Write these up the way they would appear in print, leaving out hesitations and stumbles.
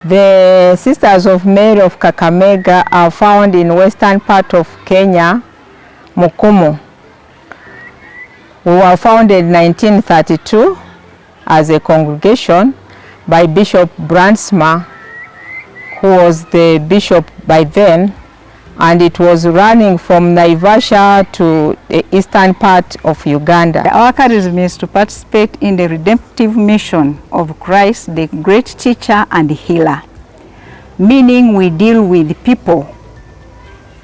The Sisters of Mary of Kakamega are found in western part of Kenya, Mukumu. We were founded in 1932 as a congregation by Bishop Brandsma, who was the bishop by then, and it was running from Naivasha to the eastern part of Uganda. Our charism is to participate in the redemptive mission of Christ, the great teacher and healer. Meaning we deal with people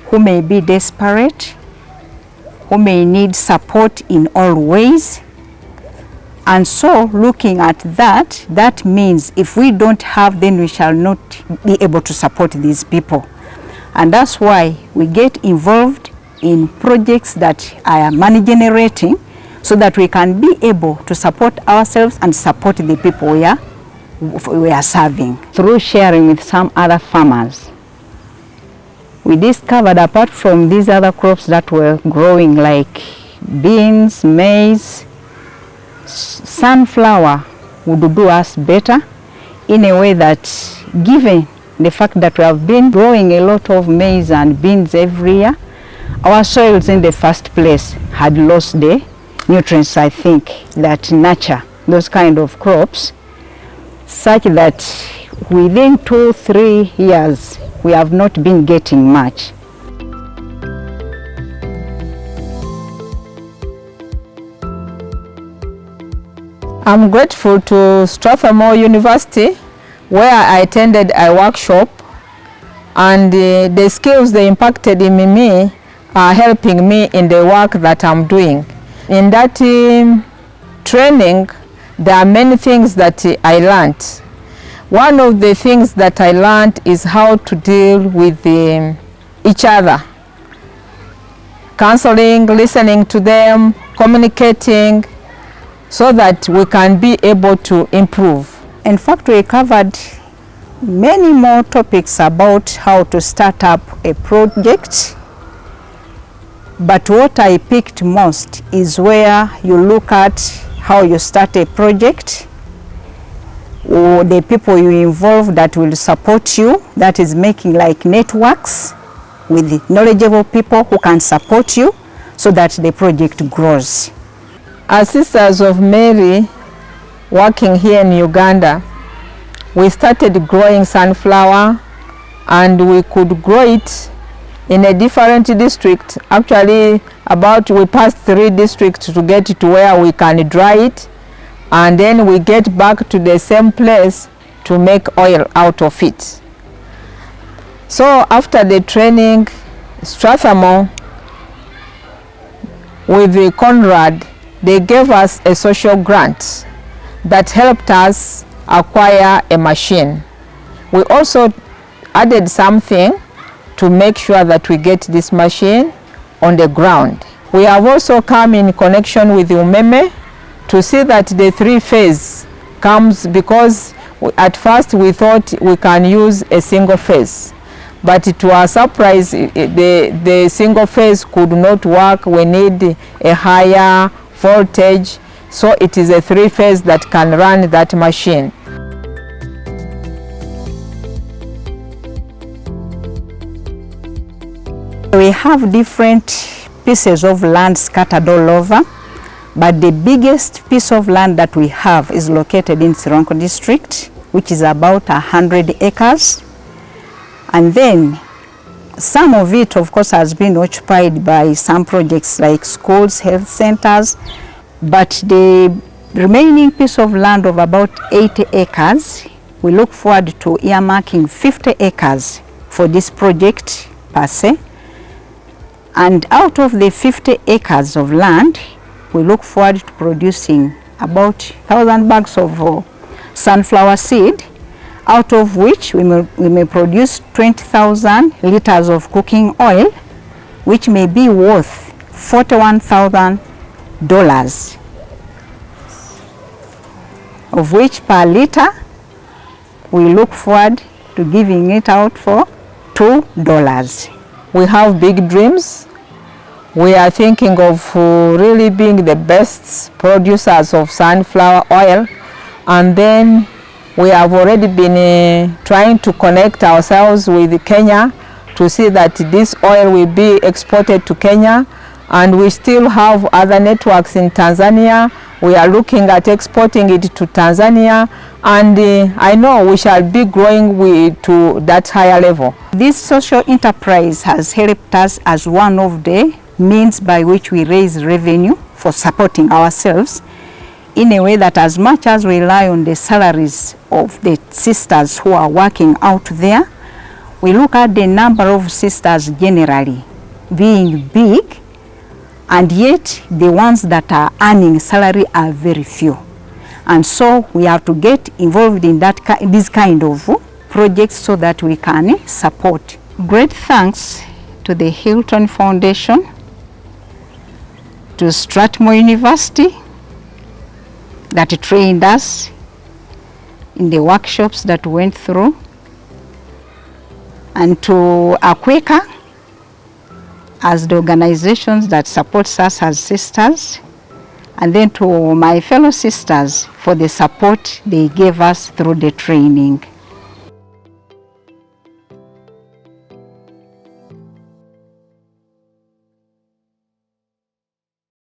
who may be desperate, who may need support in all ways. And so looking at that, that means if we don't have, then we shall not be able to support these people. And that's why we get involved in projects that are money generating so that we can be able to support ourselves and support the people we are serving. Through sharing with some other farmers, we discovered apart from these other crops that were growing like beans, maize, sunflower would do us better in a way that, given the fact that we have been growing a lot of maize and beans every year, our soils in the first place had lost the nutrients, I think, that nurture those kind of crops, such that within 2-3 years we have not been getting much. I'm grateful to Strathmore University, where I attended a workshop, and the skills they impacted in me are helping me in the work that I'm doing. In that training, there are many things that I learned. One of the things that I learned is how to deal with each other. Counseling, listening to them, communicating, so that we can be able to improve. In fact, we covered many more topics about how to start up a project. But what I picked most is where you look at how you start a project, or the people you involve that will support you, that is making like networks with knowledgeable people who can support you so that the project grows. As Sisters of Mary working here in Uganda, we started growing sunflower, and we could grow it in a different district. Actually, we passed 3 districts to get to where we can dry it, and then we get back to the same place to make oil out of it. So after the training, Strathmore with Conrad, they gave us a social grant that helped us acquire a machine. We also added something to make sure that we get this machine on the ground. We have also come in connection with Umeme to see that the 3-phase comes, because at first we thought we can use a single phase. But to our surprise, the single phase could not work. We need a higher voltage, so it is a 3-phase that can run that machine. We have different pieces of land scattered all over, but the biggest piece of land that we have is located in Sironko district, which is about 100 acres. And then some of it, of course, has been occupied by some projects like schools, health centers, but the remaining piece of land of about 80 acres, we look forward to earmarking 50 acres for this project per se. And out of the 50 acres of land, we look forward to producing about 1,000 bags of sunflower seed, out of which we may produce 20,000 liters of cooking oil, which may be worth $41,000, of which per liter we look forward to giving it out for $2. We have big dreams. We are thinking of really being the best producers of sunflower oil, and then We have already been trying to connect ourselves with Kenya to see that this oil will be exported to Kenya, and we still have other networks in Tanzania. We are looking at exporting it to Tanzania, and I know we shall be growing to that higher level. This social enterprise has helped us as one of the means by which we raise revenue for supporting ourselves, in a way that as much as we rely on the salaries of the sisters who are working out there, we look at the number of sisters generally being big, and yet the ones that are earning salary are very few. And so we have to get involved in this kind of projects so that we can support. Great thanks to the Hilton Foundation, to Strathmore University that trained us in the workshops that went through, and to Akweka as the organizations that supports us as sisters, and then to my fellow sisters for the support they gave us through the training.